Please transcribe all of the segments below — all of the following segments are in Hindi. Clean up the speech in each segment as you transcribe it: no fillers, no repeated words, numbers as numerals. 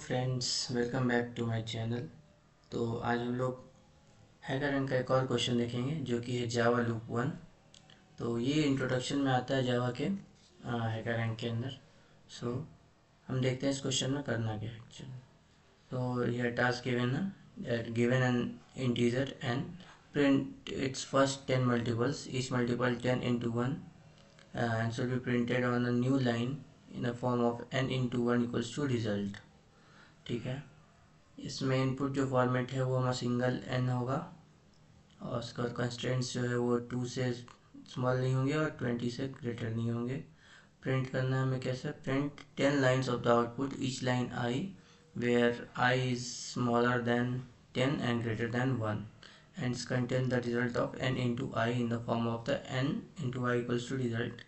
Friends, welcome back to my channel. तो आज हम लोग हैकर का एक और क्वेश्चन देखेंगे जो कि है जावा लूप 1। तो ये इंट्रोडक्शन में आता है जावा के हैकर के अंदर। सो हम देखते हैं इस क्वेश्चन में करना क्या है एक्चुअली। तो यह टास्क गिवन है, given an integer and print it's first 10 multiples, each multiple 10 into 1 and should be printed on a new line in the form of n into 1 equals to result। ठीक है, इसमें इनपुट जो फॉर्मेट है वो हमारा सिंगल एन होगा और उसका कंस्ट्रेंट्स जो है वो 2 से स्मॉल नहीं होंगे और 20 से ग्रेटर नहीं होंगे। प्रिंट करना है हमें कैसे, print 10 lines of the output, each line I where I is smaller than 10 and greater than 1 and contain the result of n into I in the form of the n into I equals to result।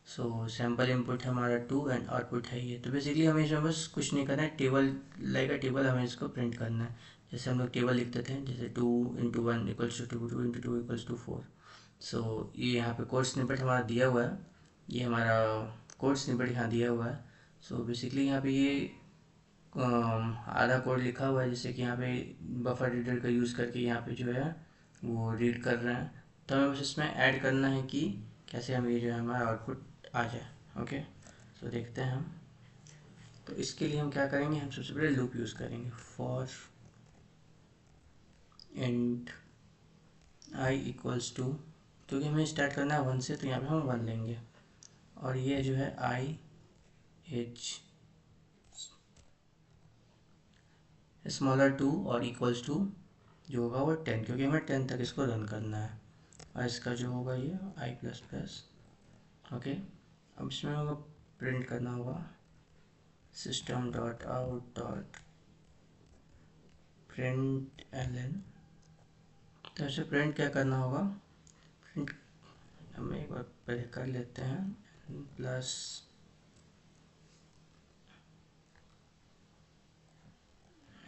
So sample input हमारा 2 एंड आउटपुट है ये। तो बेसिकली हमें इसमें बस कुछ नहीं करना है, टेबल लाइक अ टेबल हमें इसको प्रिंट करना है। जैसे हम लोग टेबल लिखते थे, जैसे 2 into 1 equals to 2, 2 into 2 equals to 4। So ये यहाँ पे कोड स्निपेट हमारा दिया हुआ है, ये हमारा कोड स्निपेट यहाँ दिया हुआ है। सो बेसिकली यहाँ पे ये आधा कोड लिखा हुआ है, जैसे कि यहाँ पे बफर रीडर का यूज़ करके यहाँ पे जो है वो रीड कर रहे हैं। तो हमें बस इसमें ऐड करना है कि कैसे हम ये जो है हमारा आउटपुट आ जाए। ओके, तो देखते हैं हम। तो इसके लिए हम क्या करेंगे, हम सबसे पहले लूप यूज़ करेंगे, for int I equals to, क्योंकि हमें स्टार्ट करना है 1 से, तो यहाँ पे हम 1 लेंगे। और ये जो है आई एच स्मॉलर 2 और इक्वल्स टू जो होगा वो 10, क्योंकि हमें 10 तक इसको रन करना है। और इसका जो होगा ये आई प्लस प्लस। ओके, अब इसमें होगा प्रिंट करना होगा system dot out dot print L N. तो ऐसे प्रिंट क्या करना होगा, प्रिंट हम एक बार पहले कर लेते हैं, प्लस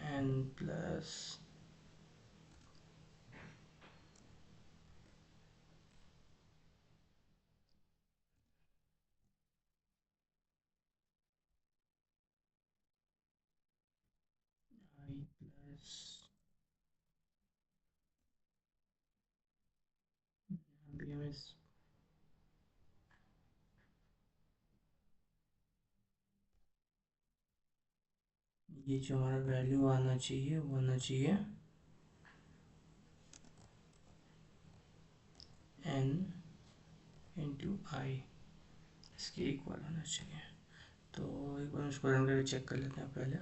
एन प्लस आई प्लस बी एम एस। ये जो हमारा वैल्यू आना चाहिए वो आना चाहिए एन इंटू आई, इसके इक्वल होना चाहिए। तो एक बार इसको रन करके चेक कर लेते हैं पहले।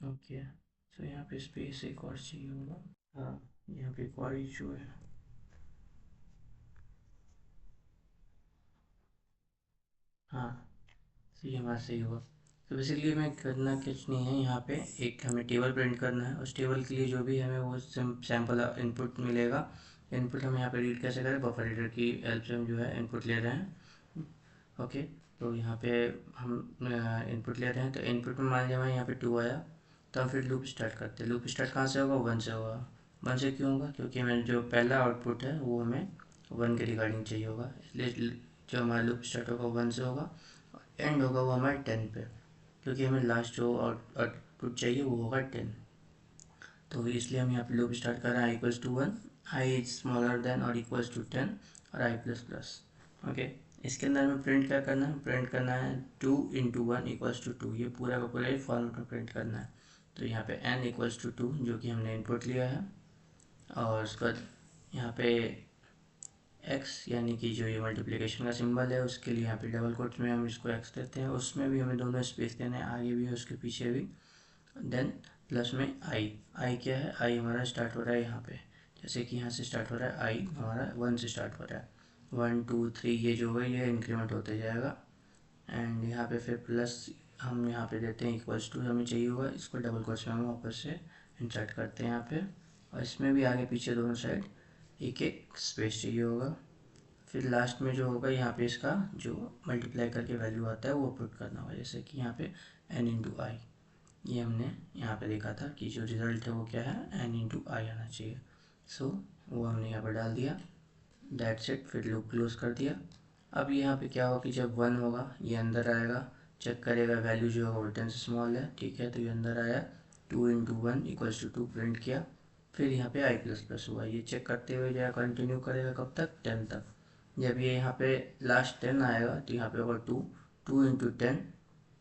ओके, तो यहाँ पे स्पेस एक और चाहिए होगा। हाँ, यहाँ पे एक और इशू है। हाँ, तो ये हमारा सही हुआ। तो बेसिकली हमें करना कुछ नहीं है, यहाँ पे एक हमें टेबल प्रिंट करना है। उस टेबल के लिए जो भी हमें वो सैम्पल इनपुट मिलेगा, इनपुट हम यहाँ पे रीड कैसे करें, बफर रीडर की हेल्प से हम जो है इनपुट ले रहे हैं। ओके, तो यहाँ पे हम इनपुट ले रहे हैं। तो इनपुट में मान लिया हमें यहाँ पे 2 आया, तो हम फिर लूप स्टार्ट करते हैं। लूप स्टार्ट कहाँ से होगा, 1 से होगा। 1 से क्यों होगा, क्योंकि हमें जो पहला आउटपुट है वो हमें 1 के रिगार्डिंग चाहिए होगा, इसलिए जो हमारा लूप स्टार्ट होगा 1 से होगा। एंड होगा वो हमारे 10 पे, क्योंकि हमें लास्ट जो आउटपुट चाहिए वो होगा 10। तो इसलिए हम यहाँ पे लूप स्टार्ट कर रहे हैं, I equals to 1, I is smaller than और इक्वल्स टू 10 और आई प्लस प्लस। ओके, इसके अंदर हमें प्रिंट क्या करना है, प्रिंट करना है 2 into 1 इक्वल्स टू 2। ये पूरा का पूरा ही फॉर्मेट में प्रिंट करना है। तो यहाँ पे n इक्वल्स टू 2 जो कि हमने इनपुट लिया है, और उसके बाद यहाँ पे x यानी कि जो ये मल्टीप्लिकेशन का सिंबल है उसके लिए यहाँ पे डबल कोट्स में हम इसको x देते हैं, उसमें भी हमें दोनों स्पेस देना है, आगे भी उसके पीछे भी। देन प्लस में आई क्या है, आई हमारा स्टार्ट हो रहा है यहाँ पे, जैसे कि यहाँ से स्टार्ट हो रहा है, आई हमारा 1 से स्टार्ट हो रहा है। 1 2 3 ये जो होगा ये इंक्रीमेंट होते जाएगा। एंड यहाँ पे फिर प्लस हम यहाँ पे देते हैं इक्वल्स टू, हमें चाहिए होगा, इसको डबल कोट्स में हम वापस से इंसर्ट करते हैं यहाँ पे। और इसमें भी आगे पीछे दोनों साइड एक एक स्पेस चाहिए होगा। फिर लास्ट में जो होगा यहाँ पे इसका जो मल्टीप्लाई करके वैल्यू आता है वो पुट करना होगा, जैसे कि यहाँ पे n इंटू आई। ये हमने यहाँ पे देखा था कि जो रिज़ल्ट है वो क्या है, n इंटू आई आना चाहिए। सो वो हमने यहाँ पर डाल दिया, दैट्स इट। फिर लूप क्लोज कर दिया। अब यहाँ पे क्या होगा कि जब 1 होगा ये अंदर आएगा, चेक करेगा वैल्यू जो है वो 10 से स्मॉल है, ठीक है। तो ये अंदर आया, 2 × 1 = 2 प्रिंट किया, फिर यहाँ पे i++ हुआ। ये चेक करते हुए जो है कंटिन्यू करेगा कब तक, 10 तक। जब ये यहाँ पे लास्ट 10 आएगा तो यहाँ पे होगा 2 × 10,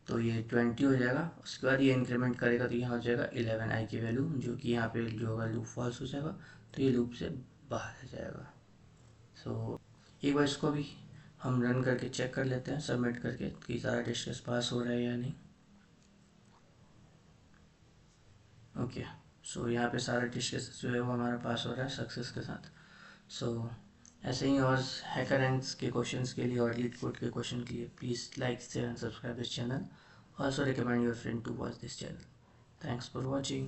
तो ये 20 हो जाएगा। उसके बाद ये इंक्रीमेंट करेगा तो यहाँ हो जाएगा 11 i की वैल्यू, जो कि यहाँ पे जो होगा लूप फॉल्स हो जाएगा, तो ये लूप से बाहर आ जाएगा। सो एक बार इसको भी हम रन करके चेक कर लेते हैं, सबमिट करके, कि सारा टेस्ट केस पास हो रहा है या नहीं। ओके, सो यहाँ पे सारा टेस्ट केस जो है वो हमारा पास हो रहा है सक्सेस के साथ। सो ऐसे ही और हैकर के क्वेश्चंस के लिए और लीड कोड के क्वेश्चन के लिए please like, share and subscribe this channel. Also recommend your friend to watch this channel. Thanks for watching.